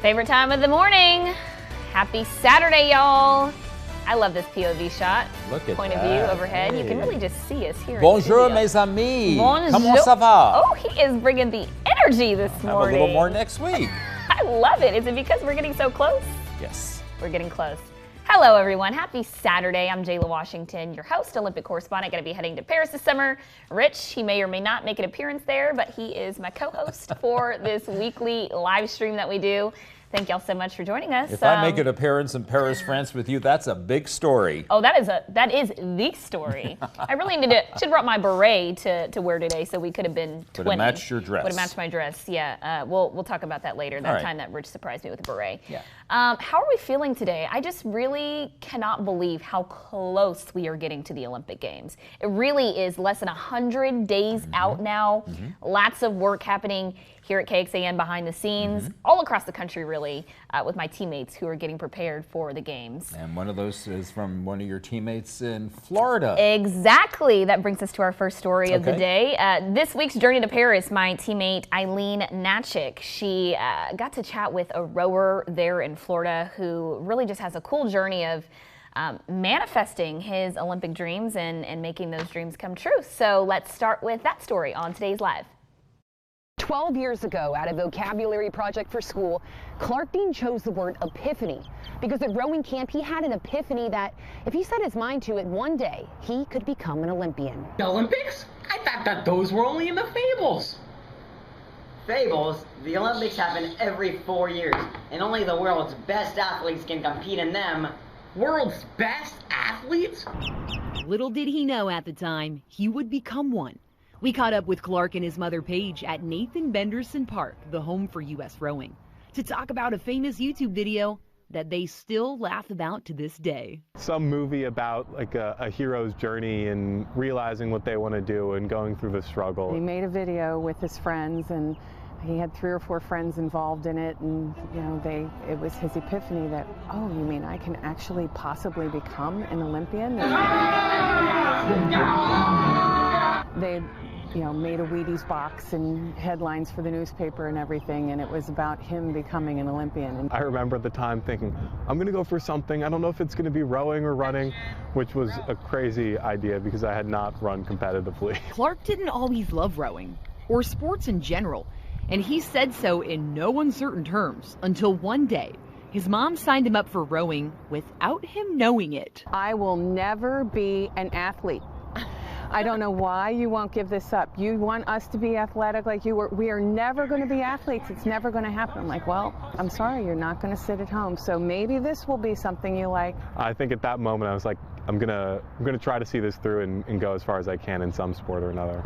Favorite time of the morning. Happy Saturday, y'all. I love this POV shot. Look at Point that. of view overhead. Hey. You can really just see us here. Bonjour, in mes amis. Bonjour. Comment ça va? Oh, he is bringing the energy this Have morning. a little more next week. I love it. Is it because we're getting so close? Yes. We're getting close. Hello, everyone. Happy Saturday. I'm Jala Washington, your host, Olympic correspondent. Going to be heading to Paris this summer. Rich, he may or may not make an appearance there, but he is my co-host for this weekly live stream that we do. Thank y'all so much for joining us. If I make an appearance in Paris, France with you, that's a big story. Oh, that is the story. I really should have brought my beret to wear today, so we could have been twinning. Would have matched your dress. Would have matched my dress. Yeah. We'll talk about that later. That right. time that Rich surprised me with a beret. Yeah. How are we feeling today? I just really cannot believe how close we are getting to the Olympic Games. It really is less than 100 days out now. Lots of work happening here at KXAN behind the scenes, all across the country really, with my teammates who are getting prepared for the games. And one of those is from one of your teammates in Florida. Exactly. That brings us to our first story of the day. This week's journey to Paris, my teammate Eileen Natchik, she got to chat with a rower there in Florida who really just has a cool journey of manifesting his Olympic dreams and making those dreams come true. So let's start with that story on today's Live. 12 years ago, at a vocabulary project for school, Clark Dean chose the word epiphany because at rowing camp he had an epiphany that if he set his mind to it, one day he could become an Olympian. The Olympics? I thought that those were only in the fables. Fables? The Olympics happen every 4 years, and only the world's best athletes can compete in them. World's best athletes? Little did he know at the time he would become one. We caught up with Clark and his mother Paige at Nathan Benderson Park, the home for U.S. rowing, to talk about a famous YouTube video that they still laugh about to this day. Some movie about like a hero's journey and realizing what they want to do and going through the struggle. He made a video with his friends and he had 3 or 4 friends involved in it, and it was his epiphany that, oh, you mean I can actually possibly become an Olympian? They made a Wheaties box and headlines for the newspaper and everything, and it was about him becoming an Olympian. And I remember at the time thinking, I'm going to go for something. I don't know if it's going to be rowing or running, which was a crazy idea because I had not run competitively. Clark didn't always love rowing, or sports in general, and he said so in no uncertain terms until one day his mom signed him up for rowing without him knowing it. I will never be an athlete. I don't know why you won't give this up. You want us to be athletic like you were. We are never going to be athletes. It's never going to happen. I'm like, well, I'm sorry, you're not going to sit at home. So maybe this will be something you like. I think at that moment I was like, I'm gonna try to see this through and go as far as I can in some sport or another.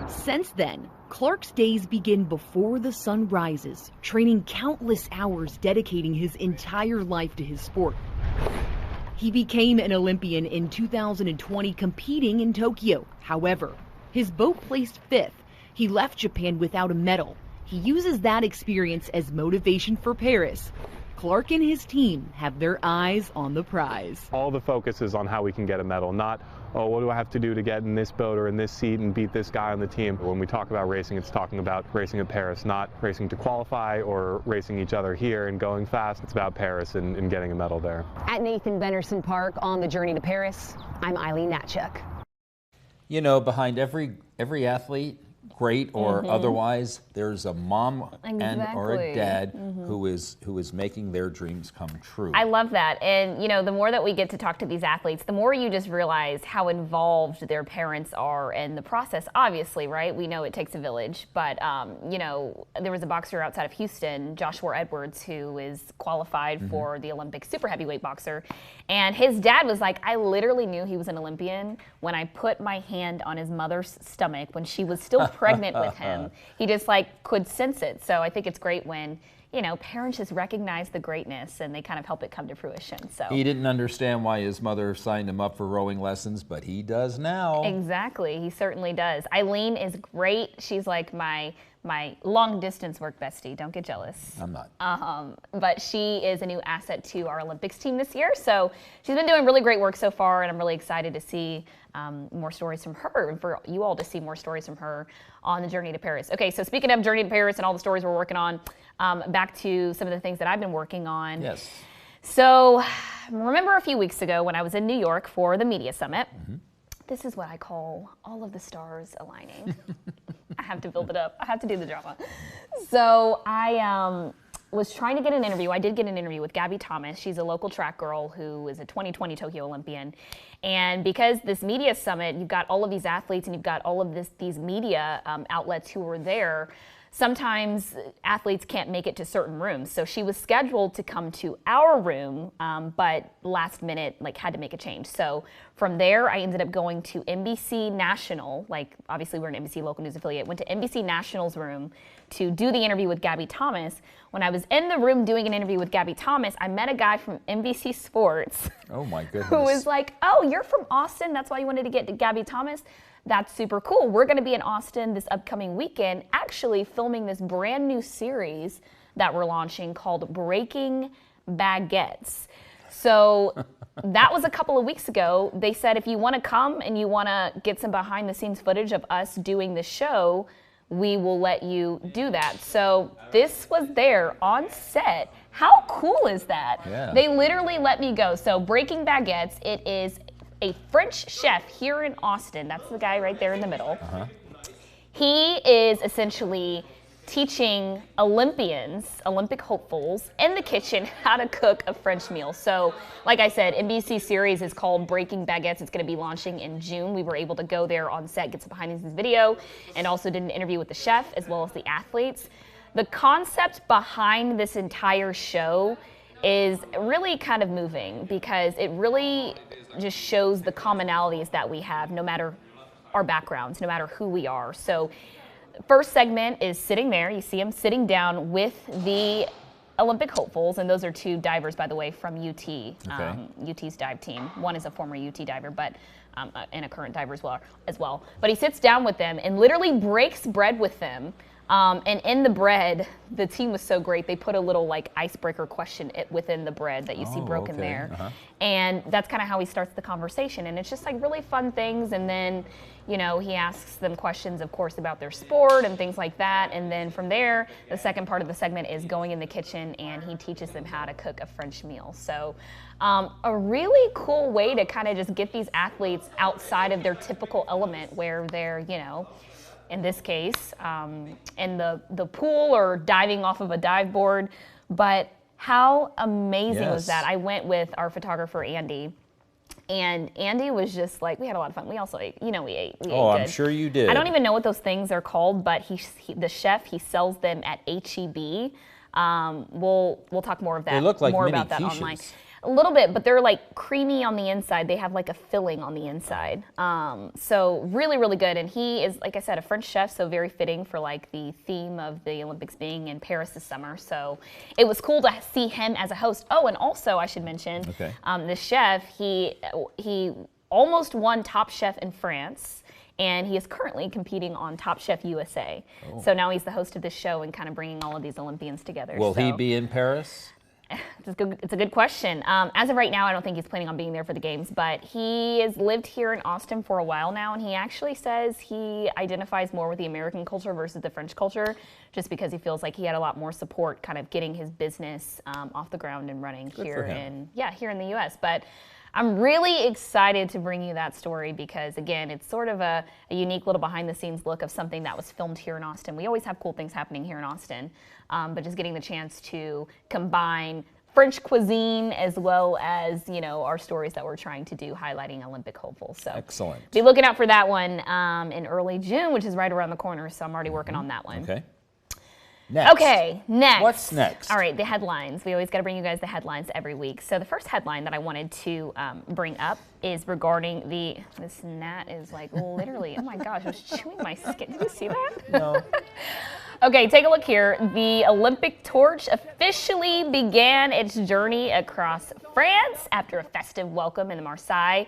Since then, Clark's days begin before the sun rises, training countless hours, dedicating his entire life to his sport. He became an Olympian in 2020, competing in Tokyo. However, his boat placed 5th. He left Japan without a medal. He uses that experience as motivation for Paris. Clark and his team have their eyes on the prize. All the focus is on how we can get a medal, not, oh, what do I have to do to get in this boat or in this seat and beat this guy on the team. When we talk about racing, it's talking about racing at Paris, not racing to qualify or racing each other here and going fast. It's about Paris and getting a medal there. At Nathan Benderson Park on the journey to Paris, I'm Eileen Natchik. You know, behind every athlete, great or otherwise, there's a mom and or a dad who is making their dreams come true. I love that. And, the more that we get to talk to these athletes, the more you just realize how involved their parents are in the process. Obviously, right? We know it takes a village. But, there was a boxer outside of Houston, Joshua Edwards, who is qualified for the Olympic super heavyweight boxer. And his dad was like, I literally knew he was an Olympian when I put my hand on his mother's stomach when she was still pregnant with him. He just could sense it. So I think it's great when parents just recognize the greatness and they kind of help it come to fruition. So he didn't understand why his mother signed him up for rowing lessons, but he does now. Exactly, he certainly does. Eileen is great. She's like my my long distance work bestie. Don't get jealous. I'm not. But she is a new asset to our Olympics team this year. So she's been doing really great work so far, and I'm really excited to see more stories from her, and for you all to see more stories from her on the journey to Paris. Okay, so speaking of journey to Paris and all the stories we're working on, back to some of the things that I've been working on. Yes. So remember a few weeks ago when I was in New York for the media summit? This is what I call all of the stars aligning. I have to build it up. I have to do the drama. So I was trying to get an interview. I did get an interview with Gabby Thomas. She's a local track girl who is a 2020 Tokyo Olympian. And because this media summit, you've got all of these athletes and you've got all of these media outlets who were there, sometimes athletes can't make it to certain rooms. So she was scheduled to come to our room, but last minute, had to make a change. So from there, I ended up going to NBC National. Obviously we're an NBC local news affiliate. Went to NBC National's room to do the interview with Gabby Thomas. When I was in the room doing an interview with Gabby Thomas, I met a guy from NBC Sports. Oh my goodness. Who was like, oh, you're from Austin? That's why you wanted to get to Gabby Thomas? That's super cool. We're going to be in Austin this upcoming weekend, actually filming this brand new series that we're launching called Breaking Baguettes. So that was a couple of weeks ago. They said, if you want to come and you want to get some behind the scenes footage of us doing the show, we will let you do that. So this was there on set. How cool is that? Yeah. They literally let me go. So Breaking Baguettes, it is a French chef here in Austin. That's the guy right there in the middle. He is essentially teaching Olympians, Olympic hopefuls, in the kitchen how to cook a French meal. So, like I said, NBC series is called Breaking Baguettes. It's going to be launching in June. We were able to go there on set, get some behind the scenes video, and also did an interview with the chef as well as the athletes. The concept behind this entire show is really kind of moving because it really just shows the commonalities that we have no matter our backgrounds, no matter who we are. So first segment is sitting there. You see him sitting down with the Olympic hopefuls, and those are two divers, by the way, from UT, UT's dive team. One is a former UT diver, but and a current diver as well. But he sits down with them and literally breaks bread with them. And in the bread, the team was so great. They put a little icebreaker question within the bread that you see broken there. And that's kind of how he starts the conversation. And it's just really fun things. And then, he asks them questions, of course, about their sport and things like that. And then from there, the second part of the segment is going in the kitchen and he teaches them how to cook a French meal. So a really cool way to kind of just get these athletes outside of their typical element where they're, in this case, in the pool or diving off of a dive board. But how amazing was that? I went with our photographer, Andy. And Andy was just we had a lot of fun. We also ate, we ate good. I'm sure you did. I don't even know what those things are called, but the chef, he sells them at HEB. We'll talk more of that. They look like more mini about that quiches. online. A little bit, but they're creamy on the inside. They have a filling on the inside. So really, really good. And he is, like I said, a French chef, so very fitting for the theme of the Olympics being in Paris this summer. So it was cool to see him as a host. Oh, and also I should mention, the chef, he almost won Top Chef in France. And he is currently competing on Top Chef USA. Oh. So now he's the host of this show and kind of bringing all of these Olympians together. Will he be in Paris? It's a good question. As of right now, I don't think he's planning on being there for the games, but he has lived here in Austin for a while now, and he actually says he identifies more with the American culture versus the French culture, just because he feels like he had a lot more support kind of getting his business off the ground and running here in the U.S. But I'm really excited to bring you that story because, again, it's sort of a unique little behind-the-scenes look of something that was filmed here in Austin. We always have cool things happening here in Austin, but just getting the chance to combine French cuisine as well as, our stories that we're trying to do highlighting Olympic hopefuls. So excellent. Be looking out for that one in early June, which is right around the corner, so I'm already working on that one. Okay. Next. Okay, next. What's next? All right, the headlines. We always got to bring you guys the headlines every week. So the first headline that I wanted to bring up is regarding this gnat is literally, oh my gosh, it was chewing my skin. Did you see that? No. Okay, take a look here. The Olympic torch officially began its journey across France after a festive welcome in Marseille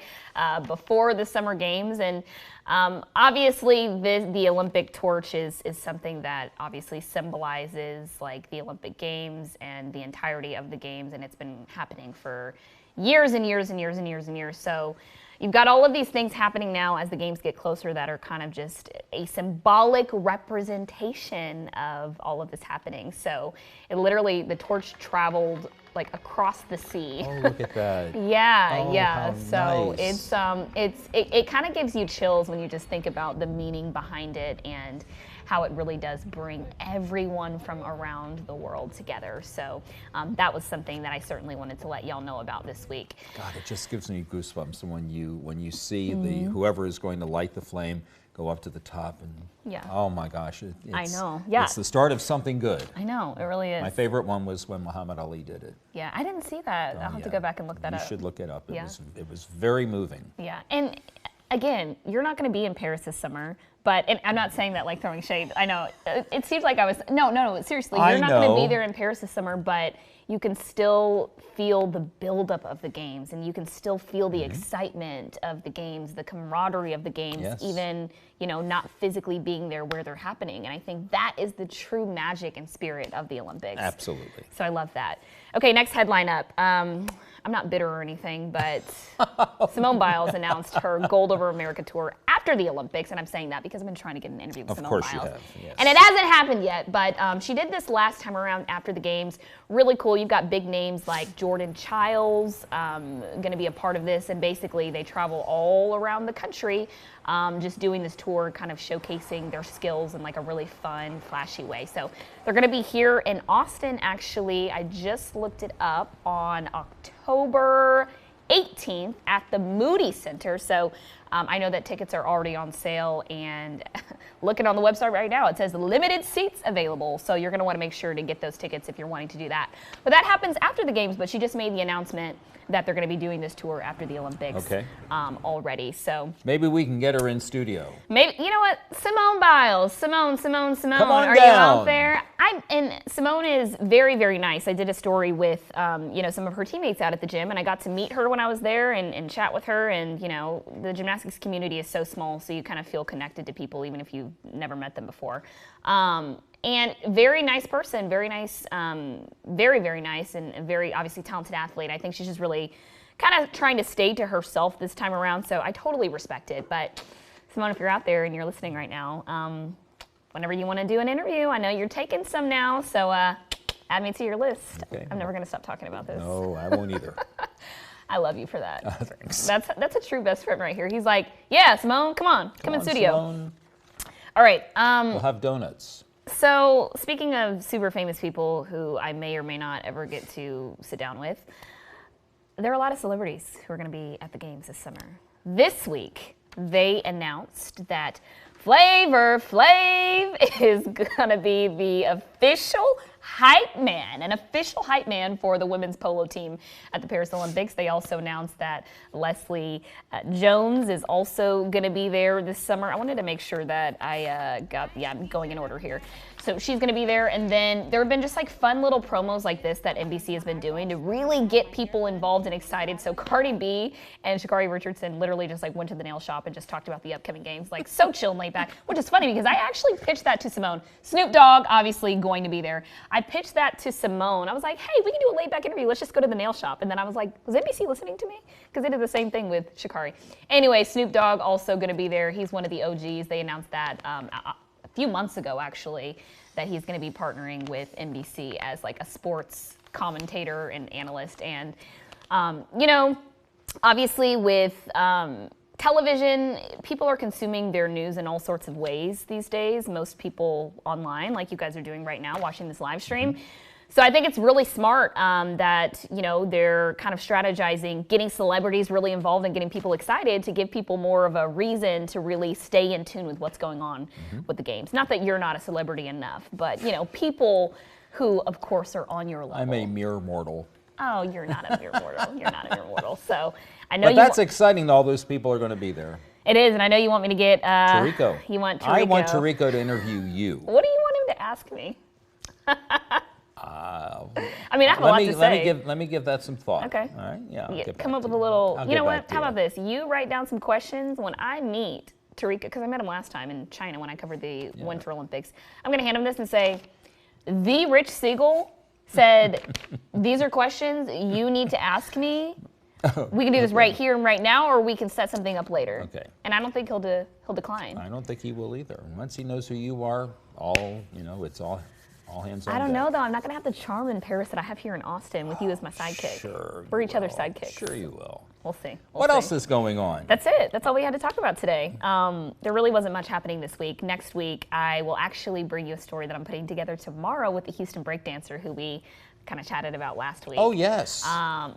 before the Summer Games. And obviously, the Olympic torch is something that obviously symbolizes like the Olympic Games and the entirety of the Games, and it's been happening for years and years and years and years and years. So you've got all of these things happening now as the Games get closer that are kind of just a symbolic representation of all of this happening. So it literally, the torch traveled like across the sea. Oh, look at that. Yeah, Oh, yeah. how So nice. it kind of gives you chills when you just think about the meaning behind it and how it really does bring everyone from around the world together. So that was something that I certainly wanted to let y'all know about this week. God, it just gives me goosebumps when you see the whoever is going to light the flame go up to the top and oh my gosh, I know. Yeah, it's the start of something good. I know, it really is. My favorite one was when Muhammad Ali did it. Yeah, I didn't see that. I'll have to go back and look that up. You should look it up. Yeah. It was very moving. Yeah, and again, you're not going to be in Paris this summer. But and I'm not saying that like throwing shade. I know it seems like I was. No. Seriously, you're not going to be there in Paris this summer, but you can still feel the buildup of the Games, and you can still feel the excitement of the Games, the camaraderie of the Games, even not physically being there where they're happening. And I think that is the true magic and spirit of the Olympics. Absolutely. So I love that. Okay, next headline up. I'm not bitter or anything, but Simone Biles announced her Gold Over America tour after the Olympics, and I'm saying that because I've been trying to get an interview with Simone Biles. Of course you have, yes. And it hasn't happened yet, but she did this last time around after the Games. Really cool. You've got big names like Jordan Childs going to be a part of this, and basically they travel all around the country just doing this tour, kind of showcasing their skills in like a really fun, flashy way. So they're going to be here in Austin, actually. I just looked it up on October 18th at the Moody Center. So I know that tickets are already on sale, and looking on the website right now, it says limited seats available. So you're going to want to make sure to get those tickets if you're wanting to do that. But that happens after the Games, but she just made the announcement that they're going to be doing this tour after the Olympics already. So maybe we can get her in studio. Maybe, you know what? Simone Biles. Simone. Come on Are down. you out there? And Simone is very, very nice. I did a story with, some of her teammates out at the gym, and I got to meet her when I was there and chat with her. And, the gymnastics community is so small, so you kind of feel connected to people even if you've never met them before. And very nice person, very nice, very, very nice, and very obviously talented athlete. I think she's just really kind of trying to stay to herself this time around, so I totally respect it. But Simone, if you're out there and you're listening right now, whenever you want to do an interview, I know you're taking some now, so add me to your list. Okay. I'm never going to stop talking about this. No, I won't either. I love you for that. Thanks. That's a true best friend right here. He's like, yeah, Simone, come in studio. Simone. All right. We'll have donuts. So speaking of super famous people who I may or may not ever get to sit down with, there are a lot of celebrities who are going to be at the Games this summer. This week, they announced that Flavor Flav is going to be the official hype man, an official hype man for the women's polo team at the Paris Olympics. They also announced that Leslie Jones is also going to be there this summer. I wanted to make sure that I'm going in order here. So she's going to be there, and then there have been just like fun little promos like this that NBC has been doing to really get people involved and excited. So Cardi B and Sha'Carri Richardson literally just like went to the nail shop and just talked about the upcoming Games, like so chill and laid back, which is funny because I actually pitched that to Simone. Snoop Dogg obviously going to be there. I pitched that to Simone. I was like, hey, we can do a laid back interview. Let's just go to the nail shop. And then I was like, was NBC listening to me? Because they did the same thing with Sha'Carri. Anyway, Snoop Dogg also going to be there. He's one of the OGs. They announced that a few months ago, actually, that he's going to be partnering with NBC as like a sports commentator and analyst. And, obviously with television, people are consuming their news in all sorts of ways these days. Most people online, like you guys are doing right now, watching this live stream. So I think it's really smart that, they're kind of strategizing, getting celebrities really involved and getting people excited to give people more of a reason to really stay in tune with what's going on with the Games. Not that you're not a celebrity enough, but, people who, of course, are on your level. I'm a mere mortal. Oh, you're not a mere mortal. You're not a mere mortal. So I know but that's exciting that all those people are going to be there. It is, and I know you want me to get... Tarico. You want Tarico. I want Tarico to interview you. What do you want him to ask me? I mean, I have a lot to say. Let me give that some thought. Okay. All right. Yeah. Come up with a little. You know what? How about this? You write down some questions when I meet Tarika, because I met him last time in China when I covered the Winter Olympics. I'm going to hand him this and say, the Rich Segal said, these are questions you need to ask me. We can do this right here and right now, or we can set something up later. Okay. And I don't think he'll decline. I don't think he will either. Once he knows who you are, it's all hands on I don't deck. know, though. I'm not going to have the charm in Paris that I have here in Austin with you as my sidekick. Sure. We're each other's sidekicks. Sure you will. We'll see. What else is going on? That's it. That's all we had to talk about today. There really wasn't much happening this week. Next week, I will actually bring you a story that I'm putting together tomorrow with the Houston breakdancer who we kind of chatted about last week. Oh, yes.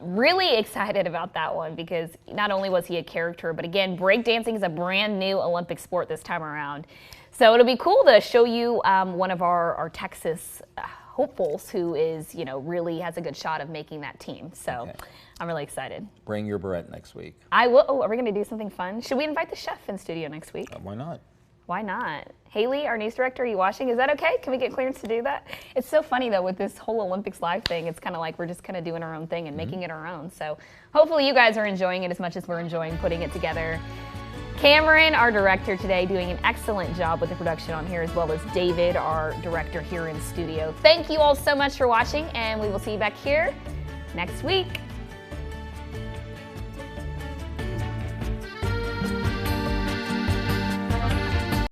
Really excited about that one because not only was he a character, but again, breakdancing is a brand new Olympic sport this time around. So it'll be cool to show you one of our Texas hopefuls who is, really has a good shot of making that team. So okay. I'm really excited. Bring your barrette next week. I will. Oh, are we going to do something fun? Should we invite the chef in studio next week? Why not? Why not? Haley, our news director, are you watching? Is that okay? Can we get clearance to do that? It's so funny, though, with this whole Olympics Live thing. It's kind of like we're just kind of doing our own thing and making it our own. So hopefully you guys are enjoying it as much as we're enjoying putting it together. Cameron, our director today, doing an excellent job with the production on here, as well as David, our director here in studio. Thank you all so much for watching, and we will see you back here next week.